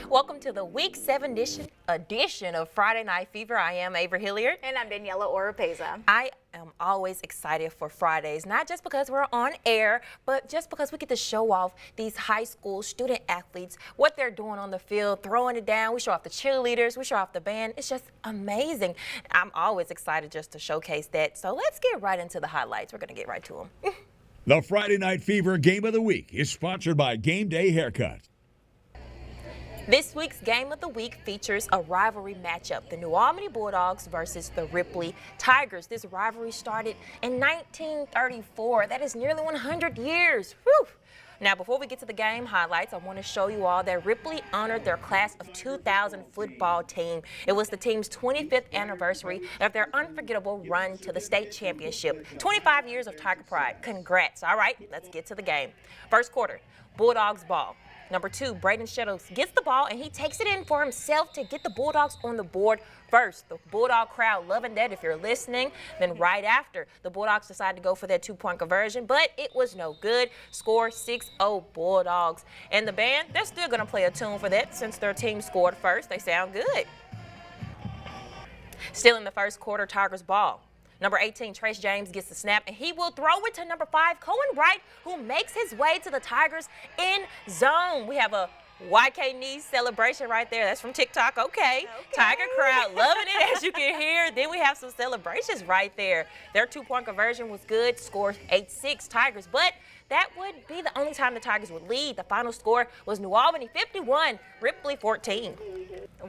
Welcome to the Week 7 edition of Friday Night Fever. I am Avery Hilliard. And I'm Daniela Oropeza. I am always excited for Fridays, not just because we're on air, but just because we get to show off these high school student athletes, what they're doing on the field, throwing it down. We show off the cheerleaders, we show off the band. It's just amazing. I'm always excited just to showcase that. So let's get right into the highlights. We're going to get right to them. The Friday Night Fever Game of the Week is sponsored by Game Day Haircut. This week's Game of the Week features a rivalry matchup, the New Albany Bulldogs versus the Ripley Tigers. This rivalry started in 1934. That is nearly 100 years. Whew. Now, before we get to the game highlights, I want to show you all that Ripley honored their class of 2000 football team. It was the team's 25th anniversary of their unforgettable run to the state championship. 25 years of Tiger pride. Congrats. All right, let's get to the game. First quarter, Bulldogs ball. Number 2, Braden Shettles gets the ball, and he takes it in for himself to get the Bulldogs on the board first. The Bulldog crowd loving that if you're listening. Then right after, the Bulldogs decided to go for that 2-point conversion, but it was no good. Score 6-0 Bulldogs. And the band, they're still going to play a tune for that since their team scored first. They sound good. Still in the first quarter, Tigers ball. Number 18, Trace James gets the snap, and he will throw it to number 5, Cohen Wright, who makes his way to the Tigers in zone. We have a YK knee celebration right there. That's from TikTok. Okay. Tiger crowd loving it, as you can hear. Then we have some celebrations right there. Their 2-point conversion was good. Score 8-6 Tigers, but that would be the only time the Tigers would lead. The final score was New Albany 51, Ripley 14.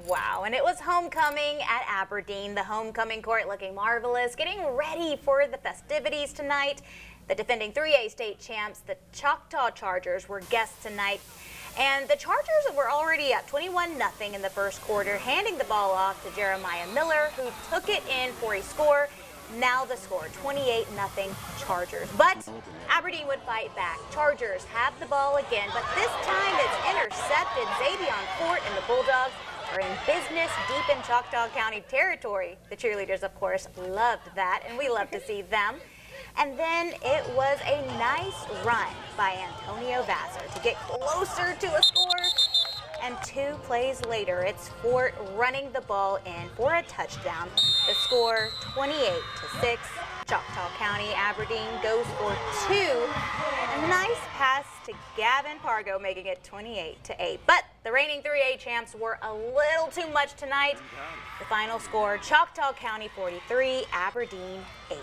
Wow, and it was homecoming at Aberdeen. The homecoming court looking marvelous, getting ready for the festivities tonight. The defending 3A state champs, the Choctaw Chargers, were guests tonight. And the Chargers were already up 21-0 in the first quarter, handing the ball off to Jeremiah Miller, who took it in for a score. Now the score, 28-0 Chargers. But Aberdeen would fight back. Chargers have the ball again, but this time it's intercepted. Xavion Fort and the Bulldogs are in business deep in Choctaw County territory. The cheerleaders, of course, loved that, and we love to see them. And then it was a nice run by Antonio Vassar to get closer to a score. And 2 plays later, it's Fort running the ball in for a touchdown. The score, 28-6. Choctaw County. Aberdeen goes for 2. A nice pass to Gavin Pargo, making it 28-8. But the reigning 3A champs were a little too much tonight. The final score, Choctaw County 43, Aberdeen 8.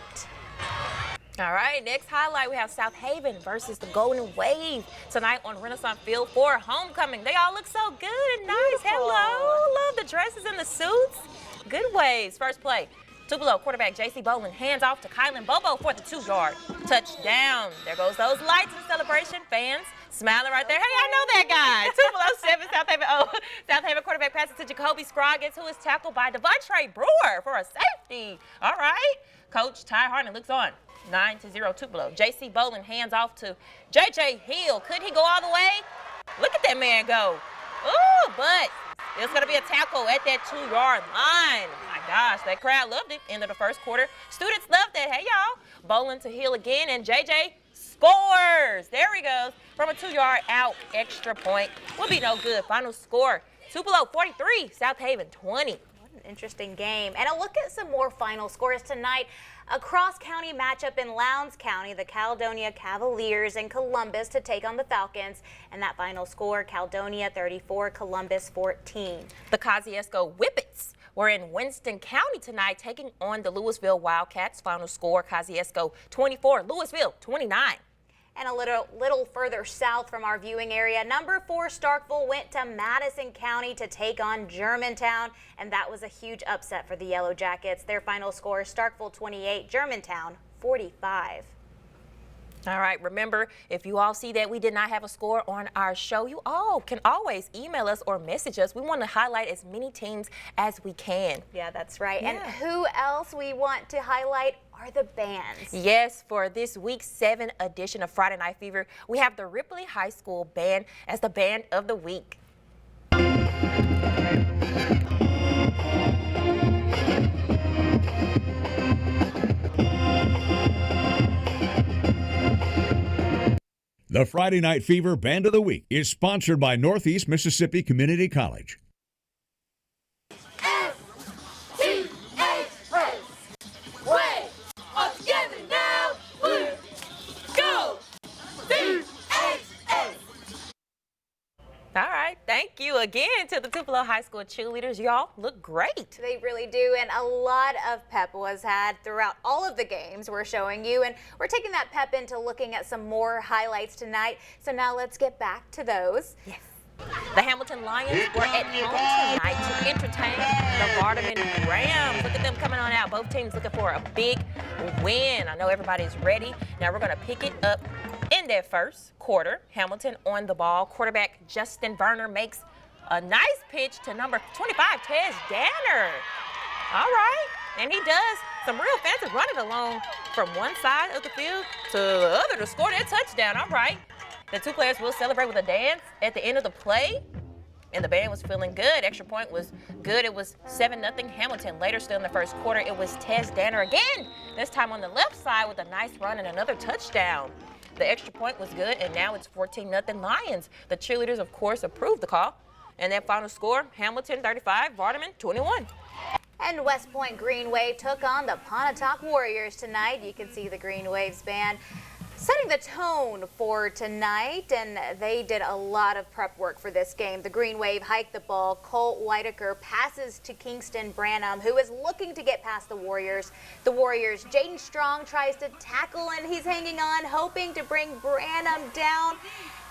All right, next highlight, we have South Haven versus the Golden Wave tonight on Renaissance Field for homecoming. They all look so good and nice. Beautiful. Hello, love the dresses and the suits. Good Waves. First play, Tupelo quarterback J.C. Bowling hands off to Kylan Bobo for the 2-yard touchdown. There goes those lights in celebration. Fans smiling right there. Hey, I know that guy. Tupelo 7, South Haven 0. South Haven quarterback passes to Jacoby Scroggins, who is tackled by Devontre Brewer for a safety. All right. Coach Ty Harden looks on. 9-0 Tupelo. J.C. Bowling hands off to J.J. Hill. Could he go all the way? Look at that man go. Ooh, but it's going to be a tackle at that 2-yard line. My gosh, that crowd loved it. End of the first quarter. Students loved it. Hey, y'all. Bowling to Hill again, and J.J. scores. There he goes. From a 2-yard out, extra point. Will be no good. Final score, Tupelo 43, South Haven 20. What an interesting game. And a look at some more final scores tonight. A cross-county matchup in Lowndes County, the Caledonia Cavaliers and Columbus to take on the Falcons. And that final score, Caledonia 34, Columbus 14. The Kosciuszko Whippets were in Winston County tonight taking on the Louisville Wildcats. Final score, Kosciuszko 24, Louisville 29. And a little further south from our viewing area, number 4 Starkville went to Madison County to take on Germantown, and that was a huge upset for the Yellow Jackets. Their final score, Starkville 28, Germantown 45. All right, remember, if you all see that we did not have a score on our show, you all can always email us or message us. We want to highlight as many teams as we can. Yeah, that's right. Yeah. And who else we want to highlight are the bands. Yes, for this week 7 edition of Friday Night Fever, we have the Ripley High School Band as the Band of the Week. The Friday Night Fever Band of the Week is sponsored by Northeast Mississippi Community College. All right, thank you again to the Tupelo High School cheerleaders. Y'all look great. They really do, and a lot of pep was had throughout all of the games we're showing you, and we're taking that pep into looking at some more highlights tonight. So now let's get back to those. Yes. The Hamilton Lions were at home tonight to entertain the Vardaman Rams. Look at them coming on out. Both teams looking for a big win. I know everybody's ready. Now we're going to pick it up in their first quarter. Hamilton on the ball. Quarterback Justin Verner makes a nice pitch to number 25, Tez Danner. All right. And he does some real fancy running along from one side of the field to the other to score that touchdown. All right. The two players will celebrate with a dance at the end of the play. And the band was feeling good. Extra point was good. It was 7-0 Hamilton. Later, still in the first quarter, it was Tez Danner again. This time on the left side with a nice run and another touchdown. The extra point was good, and now it's 14-0 Lions. The cheerleaders, of course, approved the call. And that final score, Hamilton 35, Vardaman 21. And West Point Green Wave took on the Pontotoc Warriors tonight. You can see the Green Waves band setting the tone for tonight, and they did a lot of prep work for this game. The Green Wave hiked the ball. Colt Whitaker passes to Kingston Branham, who is looking to get past the Warriors. The Warriors, Jaden Strong tries to tackle, and he's hanging on, hoping to bring Branham down.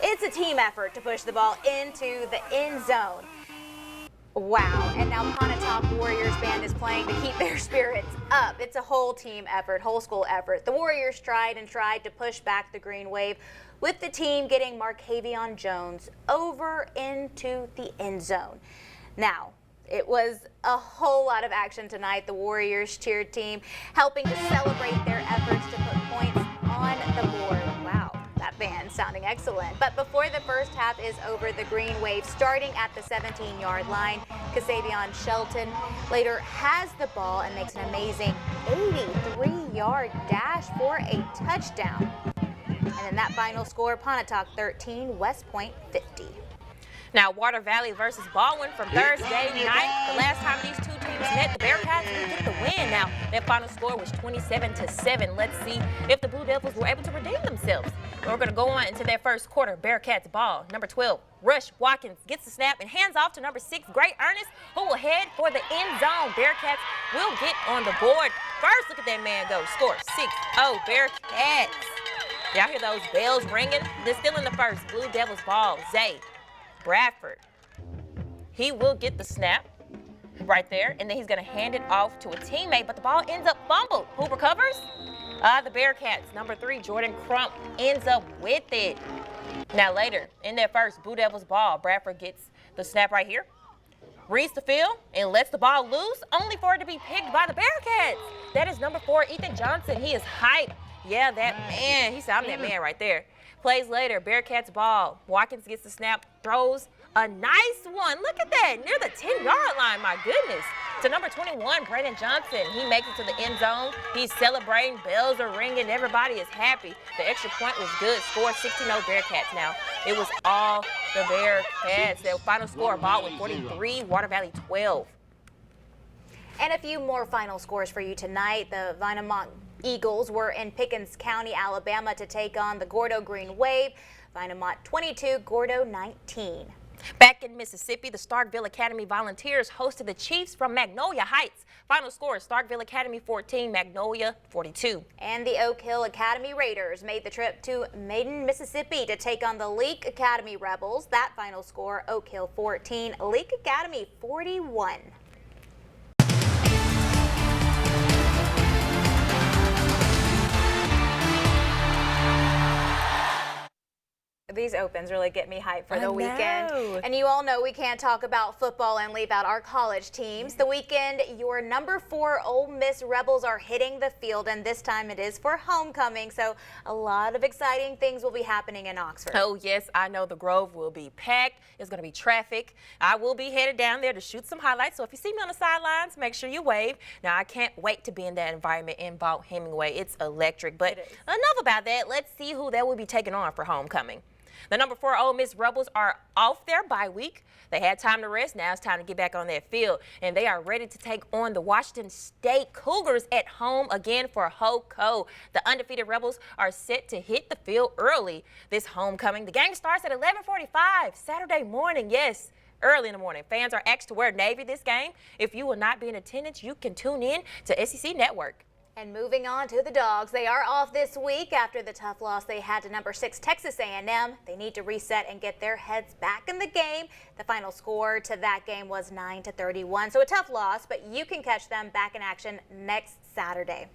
It's a team effort to push the ball into the end zone. Wow, and now Pontotoc Warriors band is playing to keep their spirits up. It's a whole team effort, whole school effort. The Warriors tried to push back the Green Wave, with the team getting Markavion Jones over into the end zone. Now, it was a whole lot of action tonight. The Warriors cheer team helping to celebrate their efforts to put points on the board. Wow. That band sounding excellent. But before the first half is over, the Green Wave starting at the 17-yard line. Kasavion Shelton later has the ball and makes an amazing 83-yard dash for a touchdown. And in that final score, Pontotoc 13, West Point 50. Now, Water Valley versus Baldwin from Thursday night. The last time these two teams met, the Bearcats would get the win. Now, their final score was 27-7. Let's see if the Blue Devils were able to redeem themselves. We're going to go on into their first quarter. Bearcats ball. Number 12, Rush Watkins gets the snap and hands off to number 6, Gray Ernest, who will head for the end zone. Bearcats will get on the board. First, look at that man go. Score 6-0 Bearcats. Y'all hear those bells ringing? They're still in the first. Blue Devils ball. Zay Bradford. He will get the snap right there, and then he's going to hand it off to a teammate, but the ball ends up fumbled. Who recovers? The Bearcats. Number 3, Jordan Crump ends up with it. Now later, in their first Blue Devils ball, Bradford gets the snap right here, reads the field, and lets the ball loose, only for it to be picked by the Bearcats. That is number 4, Ethan Johnson. He is hyped. Yeah, that man. He said, I'm that man right there. Plays later, Bearcats ball. Watkins gets the snap, throws a nice one. Look at that, near the 10-yard line, my goodness. To number 21, Brandon Johnson. He makes it to the end zone. He's celebrating, bells are ringing, everybody is happy. The extra point was good, score 16-0 Bearcats now. It was all the Bearcats. Their final score, Baldwin 43, Water Valley 12. And a few more final scores for you tonight. The Vinemont Eagles were in Pickens County, Alabama to take on the Gordo Green Wave. Vinemont 22, Gordo 19. Back in Mississippi, the Starkville Academy Volunteers hosted the Chiefs from Magnolia Heights. Final score, Starkville Academy 14, Magnolia 42. And the Oak Hill Academy Raiders made the trip to Maiden, Mississippi to take on the Leake Academy Rebels. That final score, Oak Hill 14, Leake Academy 41. These opens really get me hyped for I the weekend. know. And you all know we can't talk about football and leave out our college teams. The weekend, your number 4 Ole Miss Rebels are hitting the field, and this time it is for homecoming. So a lot of exciting things will be happening in Oxford. Oh, yes, I know the Grove will be packed. It's going to be traffic. I will be headed down there to shoot some highlights. So if you see me on the sidelines, make sure you wave. Now, I can't wait to be in that environment in Vaught Hemingway. It's electric. But enough about that. Let's see who that will be taking on for homecoming. The number 4 Ole Miss Rebels are off their bye week. They had time to rest. Now it's time to get back on that field. And they are ready to take on the Washington State Cougars at home again for HoCo. The undefeated Rebels are set to hit the field early this homecoming. The game starts at 11:45 Saturday morning. Yes, early in the morning. Fans are asked to wear Navy this game. If you will not be in attendance, you can tune in to SEC Network. And moving on to the Dogs, they are off this week after the tough loss they had to number 6 Texas A&M. They need to reset and get their heads back in the game. The final score to that game was 9-31, so a tough loss, but you can catch them back in action next Saturday.